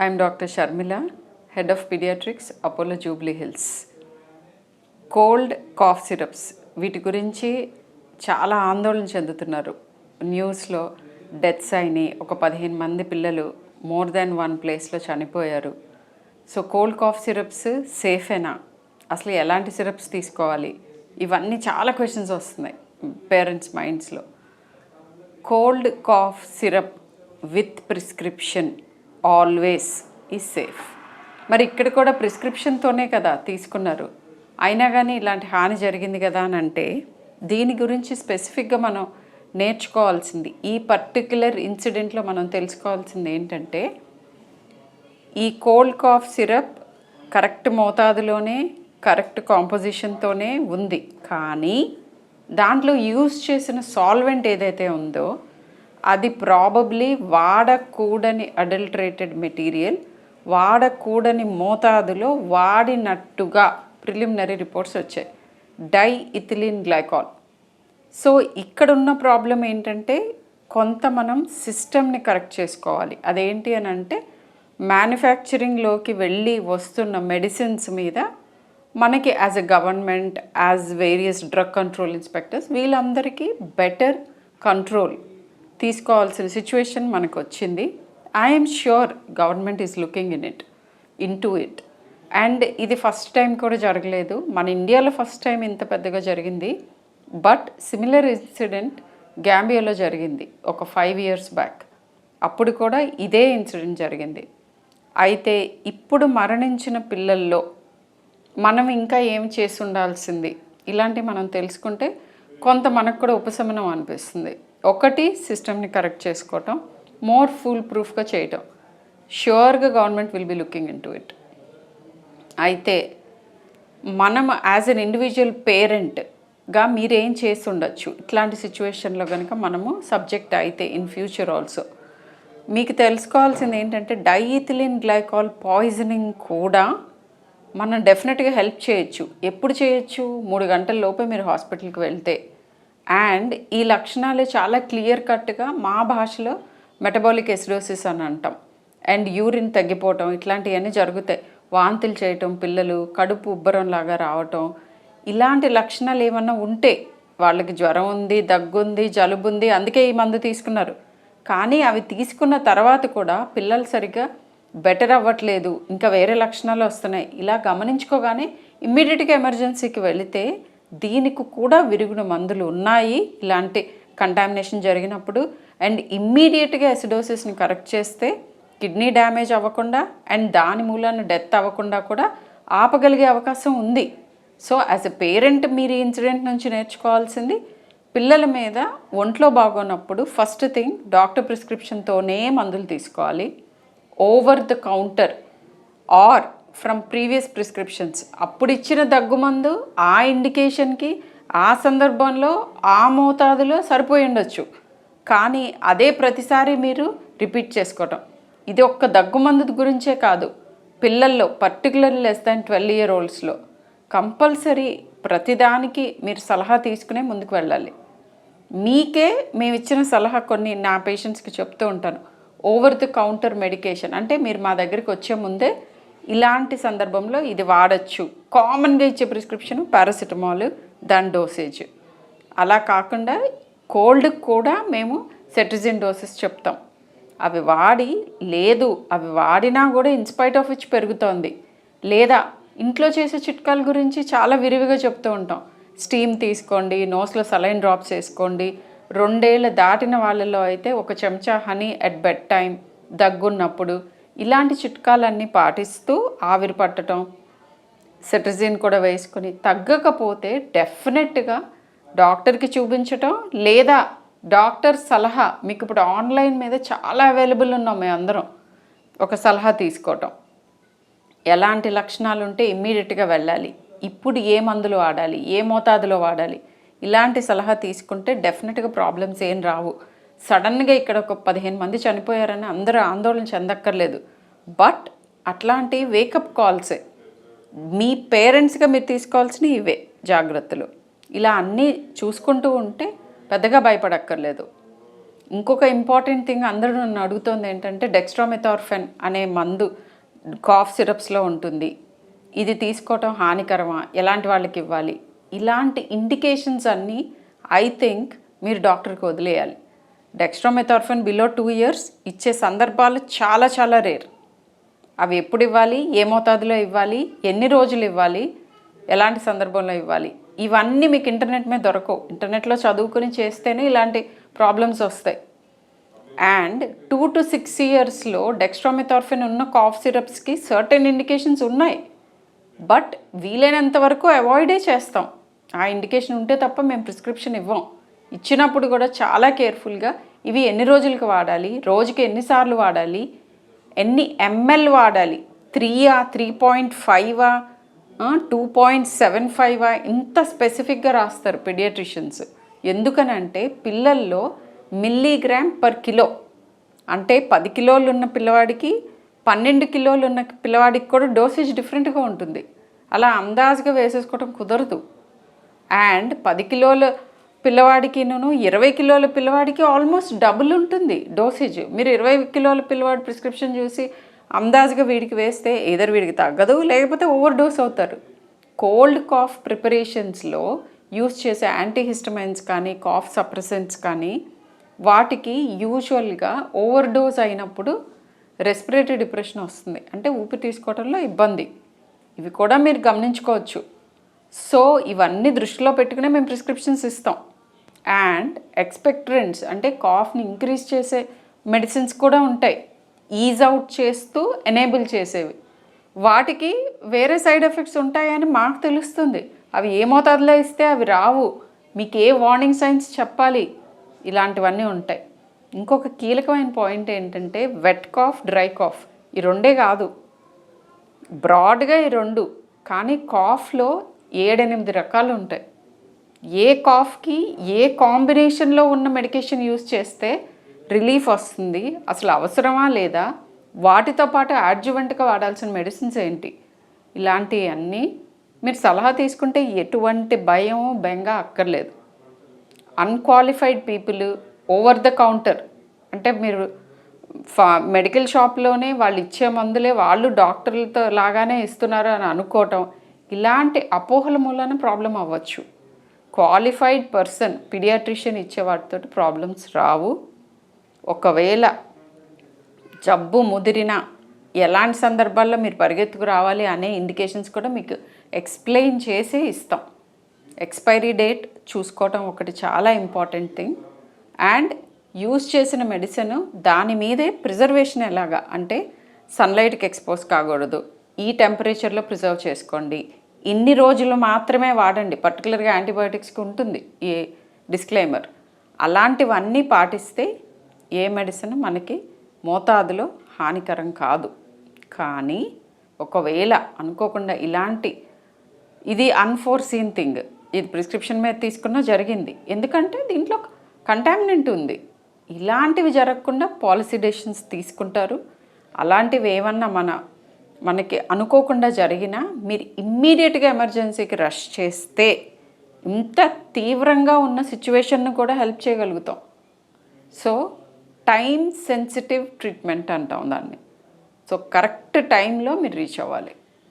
I'm Dr. Sharmila, Head of Pediatrics, Apollo Jubilee Hills. Cold cough syrups వీటి గురించి చాలా ఆందోళన చెందుతున్నారు. న్యూస్లో డెత్స్ అయినాయి, ఒక 15 మంది పిల్లలు మోర్ దాన్ వన్ ప్లేస్లో చనిపోయారు. సో కోల్డ్ కాఫ్ సిరప్స్ సేఫేనా, అసలు ఎలాంటి సిరప్స్ తీసుకోవాలి, ఇవన్నీ చాలా క్వశ్చన్స్ వస్తున్నాయి పేరెంట్స్ మైండ్స్లో. Cold cough syrup with prescription always is safe. మరి ఇక్కడ కూడా ప్రిస్క్రిప్షన్తోనే కదా తీసుకున్నారు, అయినా కానీ ఇలాంటి హాని జరిగింది కదా అని అంటే దీని గురించి స్పెసిఫిక్గా మనం నేర్చుకోవాల్సింది, ఈ పర్టిక్యులర్ ఇన్సిడెంట్లో మనం తెలుసుకోవాల్సింది ఏంటంటే, ఈ కోల్డ్ కాఫ్ సిరప్ కరెక్ట్ మోతాదులోనే కరెక్ట్ కాంపోజిషన్తోనే ఉంది, కానీ దాంట్లో యూజ్ చేసిన సాల్వెంట్ ఏదైతే ఉందో అది ప్రాబబ్లీ వాడకూడని అడల్టరేటెడ్ మెటీరియల్, వాడకూడని మోతాదులో వాడినట్టుగా ప్రిలిమినరీ రిపోర్ట్స్ వచ్చాయి, డైఇథిలిన్ గ్లైకాల్. సో ఇక్కడున్న ప్రాబ్లం ఏంటంటే, కొంత మనం సిస్టమ్ని కరెక్ట్ చేసుకోవాలి. అదేంటి అని అంటే, మ్యానుఫ్యాక్చరింగ్లోకి వెళ్ళి వస్తున్న మెడిసిన్స్ మీద మనకి as a government, as various drug control inspectors, వీళ్ళందరికీ బెటర్ కంట్రోల్ తీసుకోవాల్సిన సిచ్యువేషన్ మనకు వచ్చింది. I'm sure government is looking into it. And ఇది ఫస్ట్ టైం కూడా జరగలేదు, మన ఇండియాలో ఫస్ట్ టైం ఇంత పెద్దగా జరిగింది. బట్ సిమిలర్ ఇన్సిడెంట్ గ్యాంబియాలో జరిగింది ఒక 5 years బ్యాక్, అప్పుడు కూడా ఇదే ఇన్సిడెంట్ జరిగింది. అయితే ఇప్పుడు మరణించిన పిల్లల్లో మనం ఇంకా ఏం చేసి ఉండాల్సింది, ఇలాంటివి మనం తెలుసుకుంటే కొంత మనకు కూడా ఉపశమనం అనిపిస్తుంది. ఒకటి, సిస్టమ్ని కరెక్ట్ చేసుకోవటం, మోర్ ఫుల్ ప్రూఫ్గా చేయటం. ష్యూర్గా government will be looking into it. అయితే మనం యాజ్ అన్ ఇండివిజువల్ పేరెంట్గా మీరేం చేసి ఉండొచ్చు ఇట్లాంటి సిచ్యువేషన్లో కనుక మనము సబ్జెక్ట్ అయితే ఇన్ ఫ్యూచర్ ఆల్సో. మీకు తెలుసుకోవాల్సింది ఏంటంటే, డైఇథిలిన్ గ్లైకాల్ పాయిజనింగ్ కూడా మనం డెఫినెట్గా హెల్ప్ చేయొచ్చు. ఎప్పుడు చేయొచ్చు? 3 గంటల లోపే మీరు హాస్పిటల్కి వెళ్తే. అండ్ ఈ లక్షణాలు చాలా క్లియర్ కట్గా మా భాషలో మెటబాలిక్ ఎసిడోసిస్ అని అంటాం. అండ్ యూరిన్ తగ్గిపోవటం, ఇట్లాంటివన్నీ జరుగుతాయి. వాంతులు చేయటం, పిల్లలు కడుపు ఉబ్బరం లాగా రావటం, ఇలాంటి లక్షణాలు ఏమన్నా ఉంటే, వాళ్ళకి జ్వరం ఉంది, దగ్గు ఉంది, జలుబు ఉంది, అందుకే ఈ మందు తీసుకున్నారు, కానీ అవి తీసుకున్న తర్వాత కూడా పిల్లలు సరిగ్గా బెటర్ అవ్వట్లేదు, ఇంకా వేరే లక్షణాలు వస్తున్నాయి, ఇలా గమనించుకోగానే ఇమ్మీడియట్గా ఎమర్జెన్సీకి వెళితే దీనికి కూడా విరుగుడు మందులు ఉన్నాయి ఇలాంటి కంటామినేషన్ జరిగినప్పుడు. అండ్ ఇమ్మీడియట్గా ఎసిడోసిస్ని కరెక్ట్ చేస్తే కిడ్నీ డ్యామేజ్ అవ్వకుండా అండ్ దాని మూలాన డెత్ అవ్వకుండా కూడా ఆపగలిగే అవకాశం ఉంది. సో యాజ్ ఎ పేరెంట్ మీరు ఈ ఇన్సిడెంట్ నుంచి నేర్చుకోవాల్సింది, పిల్లల మీద ఒంట్లో బాగోనప్పుడు ఫస్ట్ థింగ్ డాక్టర్ ప్రిస్క్రిప్షన్తోనే మందులు తీసుకోవాలి. Over the counter or from previous prescriptions అప్పుడు ఇచ్చిన దగ్గుమందు ఆ ఇండికేషన్కి ఆ సందర్భంలో ఆ మోతాదులో సరిపోయి ఉండొచ్చు, కానీ అదే ప్రతిసారి మీరు రిపీట్ చేసుకోవటం. ఇది ఒక్క దగ్గుమందు గురించే కాదు, పిల్లల్లో పర్టికులర్లీ లెస్ దాన్ 12 year oldsలో కంపల్సరీ ప్రతిదానికి మీరు సలహా తీసుకునే ముందుకు వెళ్ళాలి. మీకే మేము ఇచ్చిన సలహా కొన్ని నా పేషెంట్స్కి చెప్తూ ఉంటాను. ఓవర్ ది కౌంటర్ మెడికేషన్ అంటే మీరు మా దగ్గరికి వచ్చే ముందే ఇలాంటి సందర్భంలో ఇది వాడచ్చు. కామన్గా ఇచ్చే ప్రిస్క్రిప్షన్ పారాసిటమాల్, దాని డోసేజ్. అలా కాకుండా కోల్డ్కి కూడా మేము సెట్రిజిన్ డోసెస్ చెప్తాం. అవి వాడి లేదు, అవి వాడినా కూడా ఇన్స్పైట్ ఆఫ్ విచ్ పెరుగుతోంది, లేదా ఇంట్లో చేసే చిట్కాల గురించి చాలా విరివిగా చెప్తూ ఉంటాం. స్టీమ్ తీసుకోండి, నోస్లో సలైన్ డ్రాప్స్ వేసుకోండి, 2 ఏళ్ళు దాటిన వాళ్ళలో అయితే 1 చెంచా హనీ అట్ బెడ్ టైం, దగ్గున్నప్పుడు, ఇలాంటి చిట్కాలన్నీ పాటిస్తూ ఆవిరి పట్టడం, సెట్రిజిన్ కూడా వేసుకొని తగ్గకపోతే డెఫినెట్గా డాక్టర్కి చూపించటం, లేదా డాక్టర్ సలహా మీకు ఇప్పుడు ఆన్లైన్ మీద చాలా అవైలబుల్ ఉన్నాం మేము అందరం, ఒక సలహా తీసుకోవటం. ఎలాంటి లక్షణాలు ఉంటే ఇమ్మీడియట్గా వెళ్ళాలి, ఇప్పుడు ఏ మందులు వాడాలి, ఏ మోతాదులో వాడాలి, ఇలాంటి సలహా తీసుకుంటే డెఫినెట్గా ప్రాబ్లమ్స్ ఏం రావు. సడన్గా ఇక్కడ ఒక 15 మంది చనిపోయారని అందరూ ఆందోళన చెందక్కర్లేదు. బట్ అట్లాంటి వేకప్ కాల్సే మీ పేరెంట్స్గా మీరు తీసుకోవాల్సిన ఇవే జాగ్రత్తలు. ఇలా అన్నీ చూసుకుంటూ ఉంటే పెద్దగా భయపడక్కర్లేదు. ఇంకొక ఇంపార్టెంట్ థింగ్ అందరూ నన్ను అడుగుతోంది ఏంటంటే డెక్స్ట్రామెథార్ఫెన్ అనే మందు కాఫ్ సిరప్స్లో ఉంటుంది, ఇది తీసుకోవటం హానికరమా, ఎలాంటి వాళ్ళకి ఇవ్వాలి, ఇలాంటి ఇండికేషన్స్ అన్నీ ఐ థింక్ మీరు డాక్టర్కి వదిలేయాలి. డెక్స్ట్రామెథార్ఫెన్ బిలో 2 years ఇచ్చే సందర్భాలు చాలా చాలా రేర్. అవి ఎప్పుడు ఇవ్వాలి, ఏ మోతాదులో ఇవ్వాలి, ఎన్ని రోజులు ఇవ్వాలి, ఎలాంటి సందర్భంలో ఇవ్వాలి, ఇవన్నీ మీకు ఇంటర్నెట్ మీద దొరకవు. ఇంటర్నెట్లో చదువుకుని చేస్తేనే ఇలాంటి ప్రాబ్లమ్స్ వస్తాయి. అండ్ 2 to 6 yearsలో డెక్స్ట్రామెథార్ఫెన్ ఉన్న కాఫ్ సిరప్స్కి సర్టెన్ ఇండికేషన్స్ ఉన్నాయి, బట్ వీలైనంత వరకు అవాయిడే చేస్తాం. ఆ ఇండికేషన్ ఉంటే తప్ప మేము ప్రిస్క్రిప్షన్ ఇవ్వం. ఇచ్చినప్పుడు కూడా చాలా కేర్ఫుల్గా ఇవి ఎన్ని రోజులకు వాడాలి, రోజుకి ఎన్నిసార్లు వాడాలి, ఎన్ని ml వాడాలి, 3 3.5 2.75 ఇంత స్పెసిఫిక్గా రాస్తారు పీడియాట్రిషియన్స్. ఎందుకనంటే పిల్లల్లో మిల్లీగ్రామ్ పర్ కిలో, అంటే 10 కిలోలు ఉన్న పిల్లవాడికి 12 కిలోలు ఉన్న పిల్లవాడికి కూడా డోసేజ్ డిఫరెంట్గా ఉంటుంది. అలా అందాజుగా వేసేసుకోవడం కుదరదు. అండ్ 10 కిలోల పిల్లవాడికి 20 కిలోల పిల్లవాడికి ఆల్మోస్ట్ డబుల్ ఉంటుంది డోసేజ్. మీరు 20 కిలోల పిల్లవాడి ప్రిస్క్రిప్షన్ చూసి అందాజుగా వీడికి వేస్తే ఏదర్ వీడికి తగ్గదు, లేకపోతే ఓవర్ డోస్ అవుతారు. కోల్డ్ కాఫ్ ప్రిపరేషన్స్లో యూస్ చేసే యాంటీహిస్టమైన్స్ కానీ కాఫ్ సప్రెసెంట్స్ కానీ వాటికి యూజువల్గా ఓవర్ డోస్ అయినప్పుడు రెస్పిరేటరీ డిప్రెషన్ వస్తుంది, అంటే ఊపిరి తీసుకోవడంలో ఇబ్బంది. ఇవి కూడా మీరు గమనించుకోవచ్చు. సో ఇవన్నీ దృష్టిలో పెట్టుకునే మేము ప్రిస్క్రిప్షన్స్ ఇస్తాం. అండ్ ఎక్స్పెక్టరెంట్స్ అంటే కాఫ్ని ఇంక్రీజ్ చేసే మెడిసిన్స్ కూడా ఉంటాయి, ఈజ్ అవుట్ చేస్తూ ఎనేబుల్ చేసేవి. వాటికి వేరే సైడ్ ఎఫెక్ట్స్ ఉంటాయని మాకు తెలుస్తుంది. అవి ఏ మోతాదులో ఇస్తే అవి రావు, మీకు ఏ వార్నింగ్ సైన్స్ చెప్పాలి, ఇలాంటివన్నీ ఉంటాయి. ఇంకొక కీలకమైన పాయింట్ ఏంటంటే వెట్ కాఫ్, డ్రై కాఫ్ ఈ రెండే కాదు, బ్రాడ్గా ఈ రెండు, కానీ కాఫ్లో 7-8 రకాలు ఉంటాయి. ఏ కాఫ్కి ఏ కాంబినేషన్లో ఉన్న మెడికేషన్ యూస్ చేస్తే రిలీఫ్ వస్తుంది, అసలు అవసరమా లేదా, వాటితో పాటు అడ్జువెంట్గా వాడాల్సిన మెడిసిన్స్ ఏంటి, ఇలాంటివన్నీ మీరు సలహా తీసుకుంటే ఎటువంటి భయం బెంగ అక్కర్లేదు. Unqualified people over the counter అంటే మీరు మెడికల్ షాప్లోనే వాళ్ళు ఇచ్చే మందులే వాళ్ళు డాక్టర్లతో లాగానే ఇస్తున్నారు అని అనుకోవటం, ఇలాంటి అపోహల మూలన ప్రాబ్లం అవ్వచ్చు. క్వాలిఫైడ్ పర్సన్ పీడియాట్రిషియన్ ఇచ్చే వాటితో ప్రాబ్లమ్స్ రావు. ఒకవేళ జబ్బు ముదిరిన ఎలాంటి సందర్భాల్లో మీరు పరిగెత్తుకు రావాలి అనే ఇండికేషన్స్ కూడా మీకు ఎక్స్ప్లెయిన్ చేసి ఇస్తాం. ఎక్స్పైరీ డేట్ చూసుకోవటం ఒకటి చాలా ఇంపార్టెంట్ థింగ్. అండ్ యూజ్ చేసిన మెడిసిన్ దాని మీదే ప్రిజర్వేషన్ ఎలాగా అంటే సన్లైట్కి ఎక్స్పోజ్ కాకూడదు, ఈ టెంపరేచర్లో ప్రిజర్వ్ చేసుకోండి, ఇన్ని రోజులు మాత్రమే వాడండి, పర్టికులర్గా యాంటీబయాటిక్స్కి ఉంటుంది ఈ డిస్క్లైమర్. అలాంటివన్నీ పాటిస్తే ఏ మెడిసిన్ మనకి మోతాదులో హానికరం కాదు. కానీ ఒకవేళ అనుకోకుండా ఇలాంటి ఇది అన్ఫోర్సీన్ థింగ్, ఇది ప్రిస్క్రిప్షన్ మీద తీసుకున్నా జరిగింది, ఎందుకంటే దీంట్లో కంటామినెంట్ ఉంది, ఇలాంటివి జరగకుండా పాలసీ డెసిషన్స్ తీసుకుంటారు. అలాంటివి ఏమన్నా మనకి అనుకోకుండా జరిగినా మీరు ఇమ్మీడియట్గా ఎమర్జెన్సీకి రష్ చేస్తే ఇంత తీవ్రంగా ఉన్న సిచ్యువేషన్ను కూడా హెల్ప్ చేయగలుగుతాం. సో టైం సెన్సిటివ్ ట్రీట్మెంట్ అంటాం దాన్ని. సో కరెక్ట్ టైంలో మీరు రీచ్ అవ్వాలి.